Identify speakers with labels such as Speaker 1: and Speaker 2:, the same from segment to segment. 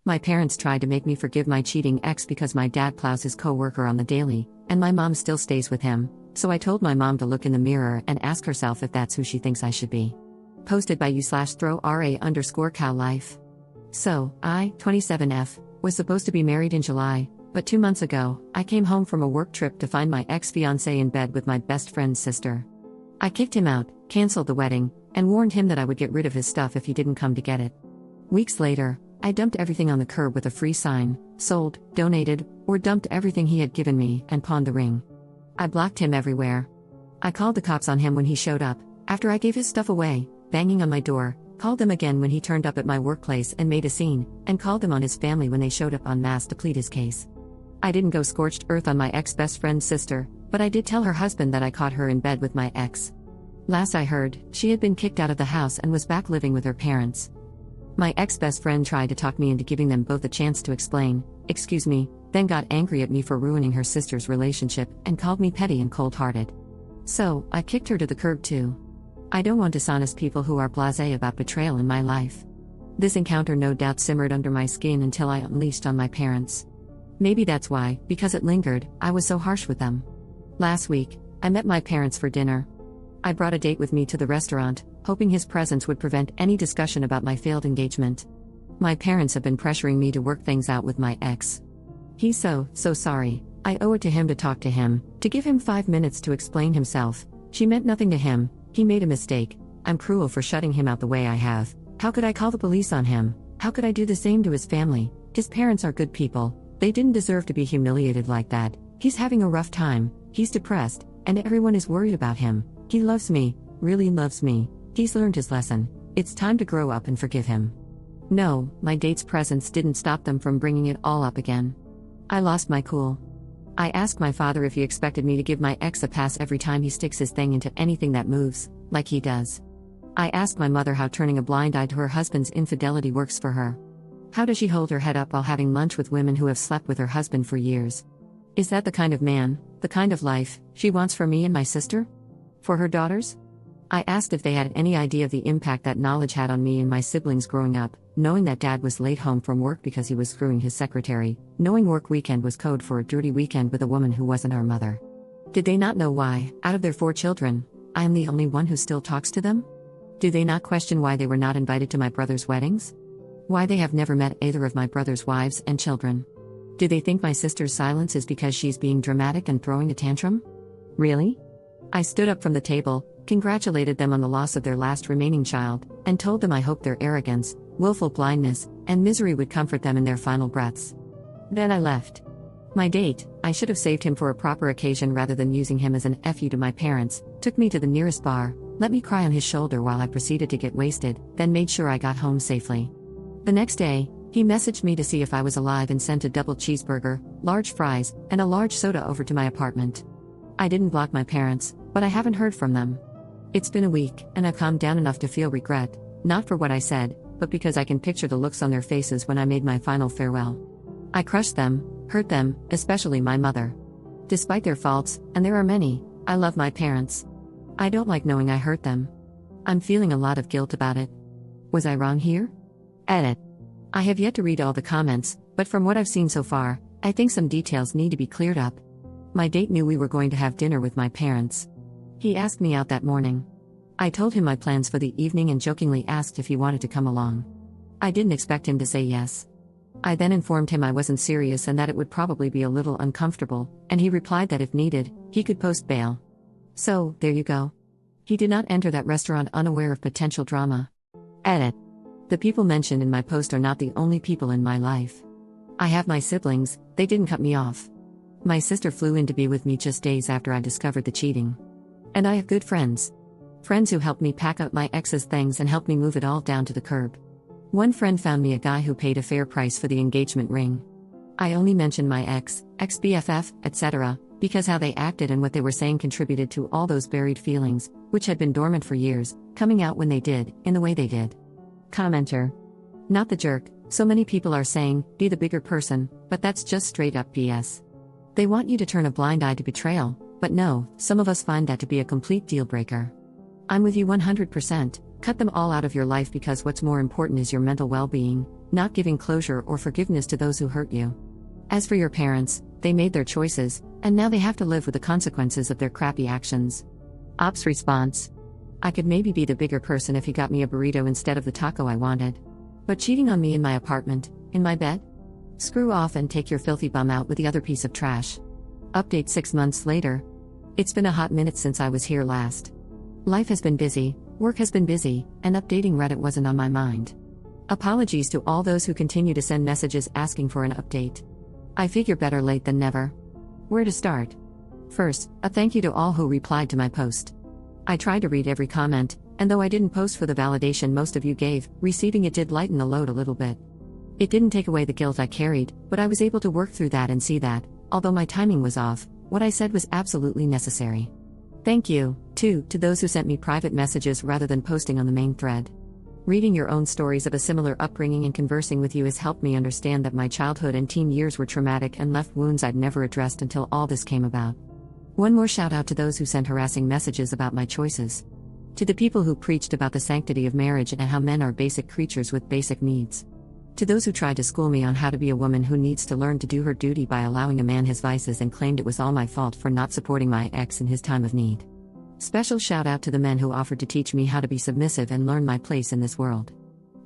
Speaker 1: My parents tried to make me forgive my cheating ex because my dad plows his co-worker on the daily, and my mom still stays with him, so I told my mom to look in the mirror and ask herself if that's who she thinks I should be. Posted by u/throw_ra_cow life. So, I, 27F, was supposed to be married in July, but 2 months ago, I came home from a work trip to find my ex-fiancé in bed with my best friend's sister. I kicked him out, canceled the wedding, and warned him that I would get rid of his stuff if he didn't come to get it. Weeks later, I dumped everything on the curb with a free sign, sold, donated, or dumped everything he had given me and pawned the ring. I blocked him everywhere. I called the cops on him when he showed up, after I gave his stuff away, banging on my door, called them again when he turned up at my workplace and made a scene, and called them on his family when they showed up en masse to plead his case. I didn't go scorched earth on my ex-best friend's sister, but I did tell her husband that I caught her in bed with my ex. Last I heard, she had been kicked out of the house and was back living with her parents. My ex-best friend tried to talk me into giving them both a chance to explain, excuse me, then got angry at me for ruining her sister's relationship and called me petty and cold-hearted. So, I kicked her to the curb too. I don't want dishonest people who are blasé about betrayal in my life. This encounter no doubt simmered under my skin until I unleashed on my parents. Maybe that's why, because it lingered, I was so harsh with them. Last week, I met my parents for dinner. I brought a date with me to the restaurant, hoping his presence would prevent any discussion about my failed engagement. My parents have been pressuring me to work things out with my ex. He's so sorry. I owe it to him to talk to him, to give him 5 minutes to explain himself. She meant nothing to him, he made a mistake. I'm cruel for shutting him out the way I have. How could I call the police on him? How could I do the same to his family? His parents are good people. They didn't deserve to be humiliated like that. He's having a rough time, he's depressed, and everyone is worried about him. He loves me, really loves me. He's learned his lesson. It's time to grow up and forgive him. No, my date's presence didn't stop them from bringing it all up again. I lost my cool. I asked my father if he expected me to give my ex a pass every time he sticks his thing into anything that moves, like he does. I asked my mother how turning a blind eye to her husband's infidelity works for her. How does she hold her head up while having lunch with women who have slept with her husband for years? Is that the kind of man, the kind of life, she wants for me and my sister? For her daughters? I asked if they had any idea of the impact that knowledge had on me and my siblings growing up, knowing that dad was late home from work because he was screwing his secretary, knowing work weekend was code for a dirty weekend with a woman who wasn't our mother. Did they not know why, out of their 4 children, I am the only one who still talks to them? Do they not question why they were not invited to my brother's weddings? Why they have never met either of my brother's wives and children? Do they think my sister's silence is because she's being dramatic and throwing a tantrum? Really? I stood up from the table, congratulated them on the loss of their last remaining child, and told them I hoped their arrogance, willful blindness, and misery would comfort them in their final breaths. Then I left. My date, I should have saved him for a proper occasion rather than using him as an FU to my parents, took me to the nearest bar, let me cry on his shoulder while I proceeded to get wasted, then made sure I got home safely. The next day, he messaged me to see if I was alive and sent a double cheeseburger, large fries, and a large soda over to my apartment. I didn't block my parents, but I haven't heard from them. It's been a week, and I've calmed down enough to feel regret, not for what I said, but because I can picture the looks on their faces when I made my final farewell. I crushed them, hurt them, especially my mother. Despite their faults, and there are many, I love my parents. I don't like knowing I hurt them. I'm feeling a lot of guilt about it. Was I wrong here? Edit. I have yet to read all the comments, but from what I've seen so far, I think some details need to be cleared up. My date knew we were going to have dinner with my parents. He asked me out that morning. I told him my plans for the evening and jokingly asked if he wanted to come along. I didn't expect him to say yes. I then informed him I wasn't serious and that it would probably be a little uncomfortable, and he replied that if needed, he could post bail. So, there you go. He did not enter that restaurant unaware of potential drama. Edit. The people mentioned in my post are not the only people in my life. I have my siblings, they didn't cut me off. My sister flew in to be with me just days after I discovered the cheating. And I have good friends. Friends who helped me pack up my ex's things and helped me move it all down to the curb. One friend found me a guy who paid a fair price for the engagement ring. I only mentioned my ex-BFF, etc., because how they acted and what they were saying contributed to all those buried feelings, which had been dormant for years, coming out when they did, in the way they did. Commenter. Not the jerk, so many people are saying, be the bigger person, but that's just straight up BS. They want you to turn a blind eye to betrayal, but no, some of us find that to be a complete deal breaker. I'm with you 100%, cut them all out of your life because what's more important is your mental well-being, not giving closure or forgiveness to those who hurt you. As for your parents, they made their choices, and now they have to live with the consequences of their crappy actions. Ops response: I could maybe be the bigger person if he got me a burrito instead of the taco I wanted. But cheating on me in my apartment, in my bed? Screw off and take your filthy bum out with the other piece of trash. Update 6 months later. It's been a hot minute since I was here last. Life has been busy, work has been busy, and updating Reddit wasn't on my mind. Apologies to all those who continue to send messages asking for an update. I figure better late than never. Where to start? First, a thank you to all who replied to my post. I tried to read every comment, and though I didn't post for the validation most of you gave, receiving it did lighten the load a little bit. It didn't take away the guilt I carried, but I was able to work through that and see that, although my timing was off, what I said was absolutely necessary. Thank you, too, to those who sent me private messages rather than posting on the main thread. Reading your own stories of a similar upbringing and conversing with you has helped me understand that my childhood and teen years were traumatic and left wounds I'd never addressed until all this came about. One more shout out to those who sent harassing messages about my choices. To the people who preached about the sanctity of marriage and how men are basic creatures with basic needs. To those who tried to school me on how to be a woman who needs to learn to do her duty by allowing a man his vices and claimed it was all my fault for not supporting my ex in his time of need. Special shout out to the men who offered to teach me how to be submissive and learn my place in this world.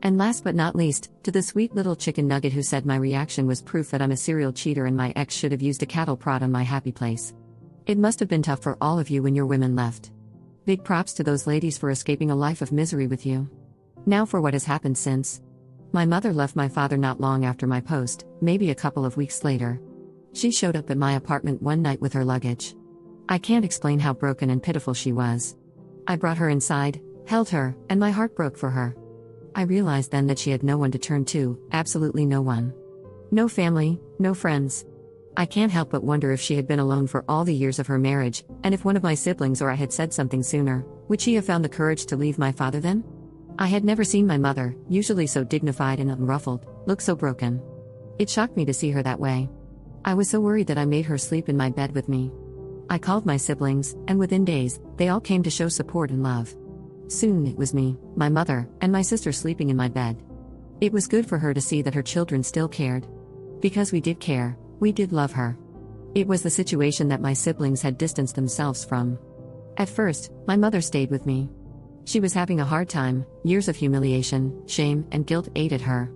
Speaker 1: And last but not least, to the sweet little chicken nugget who said my reaction was proof that I'm a serial cheater and my ex should have used a cattle prod on my happy place. It must have been tough for all of you when your women left. Big props to those ladies for escaping a life of misery with you. Now for what has happened since. My mother left my father not long after my post, maybe a couple of weeks later. She showed up at my apartment one night with her luggage. I can't explain how broken and pitiful she was. I brought her inside, held her, and my heart broke for her. I realized then that she had no one to turn to, absolutely no one. No family, no friends. I can't help but wonder if she had been alone for all the years of her marriage, and if one of my siblings or I had said something sooner, would she have found the courage to leave my father then? I had never seen my mother, usually so dignified and unruffled, look so broken. It shocked me to see her that way. I was so worried that I made her sleep in my bed with me. I called my siblings, and within days, they all came to show support and love. Soon it was me, my mother, and my sister sleeping in my bed. It was good for her to see that her children still cared. Because we did care, we did love her. It was the situation that my siblings had distanced themselves from. At first, my mother stayed with me. She was having a hard time, years of humiliation, shame, and guilt ate at her.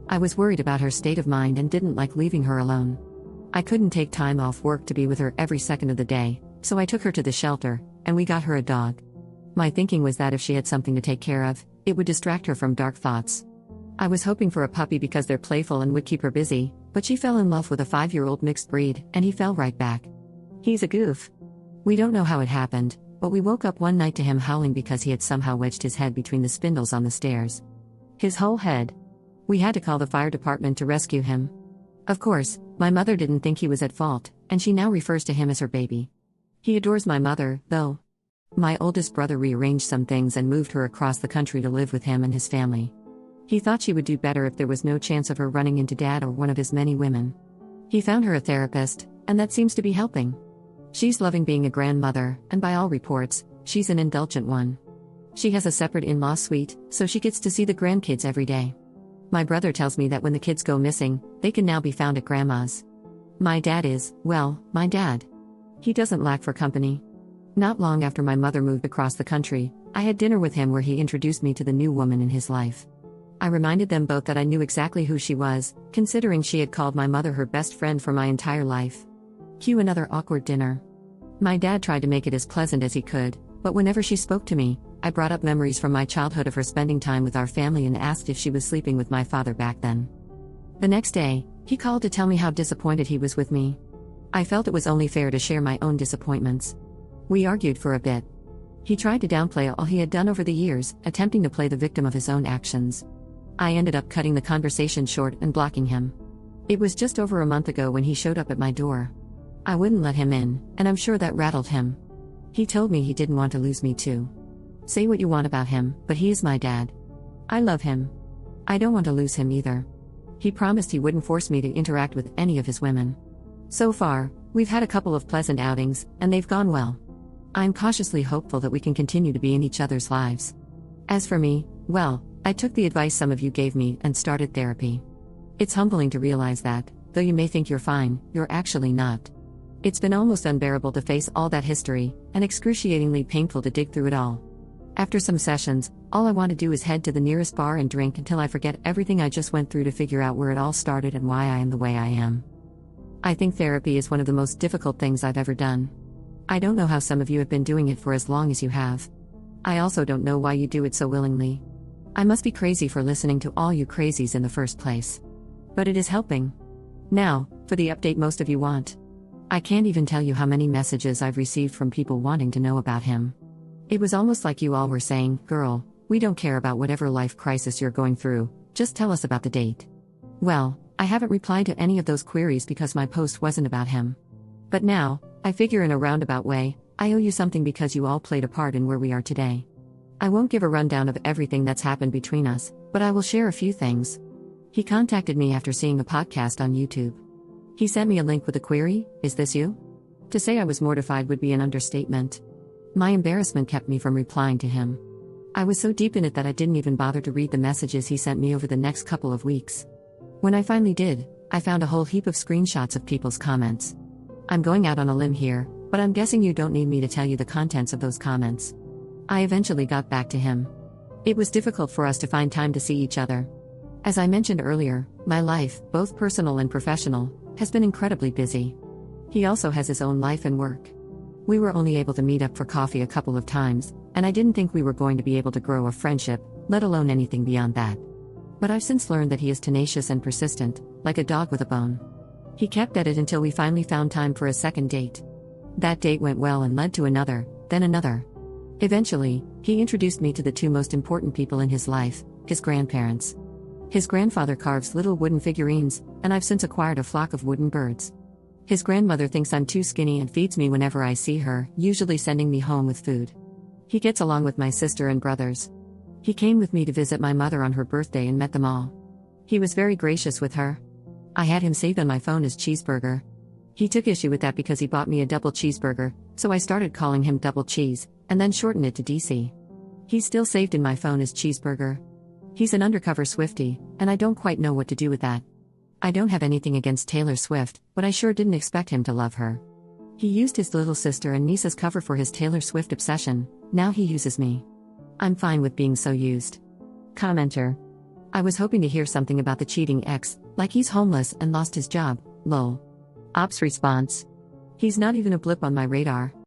Speaker 1: I was worried about her state of mind and didn't like leaving her alone. I couldn't take time off work to be with her every second of the day, so I took her to the shelter, and we got her a dog. My thinking was that if she had something to take care of, it would distract her from dark thoughts. I was hoping for a puppy because they're playful and would keep her busy, but she fell in love with a 5-year-old mixed breed, and he fell right back. He's a goof. We don't know how it happened, but we woke up one night to him howling because he had somehow wedged his head between the spindles on the stairs. His whole head. We had to call the fire department to rescue him. Of course, my mother didn't think he was at fault, and she now refers to him as her baby. He adores my mother, though. My oldest brother rearranged some things and moved her across the country to live with him and his family. He thought she would do better if there was no chance of her running into dad or one of his many women. He found her a therapist, and that seems to be helping. She's loving being a grandmother, and by all reports, she's an indulgent one. She has a separate in-law suite, so she gets to see the grandkids every day. My brother tells me that when the kids go missing, they can now be found at grandma's. My dad is, well, my dad. He doesn't lack for company. Not long after my mother moved across the country, I had dinner with him where he introduced me to the new woman in his life. I reminded them both that I knew exactly who she was, considering she had called my mother her best friend for my entire life. Cue another awkward dinner. My dad tried to make it as pleasant as he could, but whenever she spoke to me, I brought up memories from my childhood of her spending time with our family and asked if she was sleeping with my father back then. The next day, he called to tell me how disappointed he was with me. I felt it was only fair to share my own disappointments. We argued for a bit. He tried to downplay all he had done over the years, attempting to play the victim of his own actions. I ended up cutting the conversation short and blocking him. It was just over a month ago when he showed up at my door. I wouldn't let him in, and I'm sure that rattled him. He told me he didn't want to lose me too. Say what you want about him, but he is my dad. I love him. I don't want to lose him either. He promised he wouldn't force me to interact with any of his women. So far, we've had a couple of pleasant outings, and they've gone well. I'm cautiously hopeful that we can continue to be in each other's lives. As for me, well, I took the advice some of you gave me and started therapy. It's humbling to realize that, though you may think you're fine, you're actually not. It's been almost unbearable to face all that history, and excruciatingly painful to dig through it all. After some sessions, all I want to do is head to the nearest bar and drink until I forget everything I just went through to figure out where it all started and why I am the way I am. I think therapy is one of the most difficult things I've ever done. I don't know how some of you have been doing it for as long as you have. I also don't know why you do it so willingly. I must be crazy for listening to all you crazies in the first place. But it is helping. Now, for the update most of you want. I can't even tell you how many messages I've received from people wanting to know about him. It was almost like you all were saying, "Girl, we don't care about whatever life crisis you're going through, just tell us about the date." Well, I haven't replied to any of those queries because my post wasn't about him. But now, I figure in a roundabout way, I owe you something because you all played a part in where we are today. I won't give a rundown of everything that's happened between us, but I will share a few things. He contacted me after seeing a podcast on YouTube. He sent me a link with a query, "Is this you?" To say I was mortified would be an understatement. My embarrassment kept me from replying to him. I was so deep in it that I didn't even bother to read the messages he sent me over the next couple of weeks. When I finally did, I found a whole heap of screenshots of people's comments. I'm going out on a limb here, but I'm guessing you don't need me to tell you the contents of those comments. I eventually got back to him. It was difficult for us to find time to see each other. As I mentioned earlier, my life, both personal and professional, has been incredibly busy. He also has his own life and work. We were only able to meet up for coffee a couple of times, and I didn't think we were going to be able to grow a friendship, let alone anything beyond that. But I've since learned that he is tenacious and persistent, like a dog with a bone. He kept at it until we finally found time for a second date. That date went well and led to another, then another. Eventually, he introduced me to the two most important people in his life, his grandparents. His grandfather carves little wooden figurines, and I've since acquired a flock of wooden birds. His grandmother thinks I'm too skinny and feeds me whenever I see her, usually sending me home with food. He gets along with my sister and brothers. He came with me to visit my mother on her birthday and met them all. He was very gracious with her. I had him saved on my phone as Cheeseburger. He took issue with that because he bought me a double cheeseburger, so I started calling him Double Cheese, and then shortened it to DC. He's still saved in my phone as Cheeseburger. He's an undercover Swiftie, and I don't quite know what to do with that. I don't have anything against Taylor Swift, but I sure didn't expect him to love her. He used his little sister and niece's cover for his Taylor Swift obsession, now he uses me. I'm fine with being so used. Commenter. I was hoping to hear something about the cheating ex, like he's homeless and lost his job, lol. Ops response. He's not even a blip on my radar.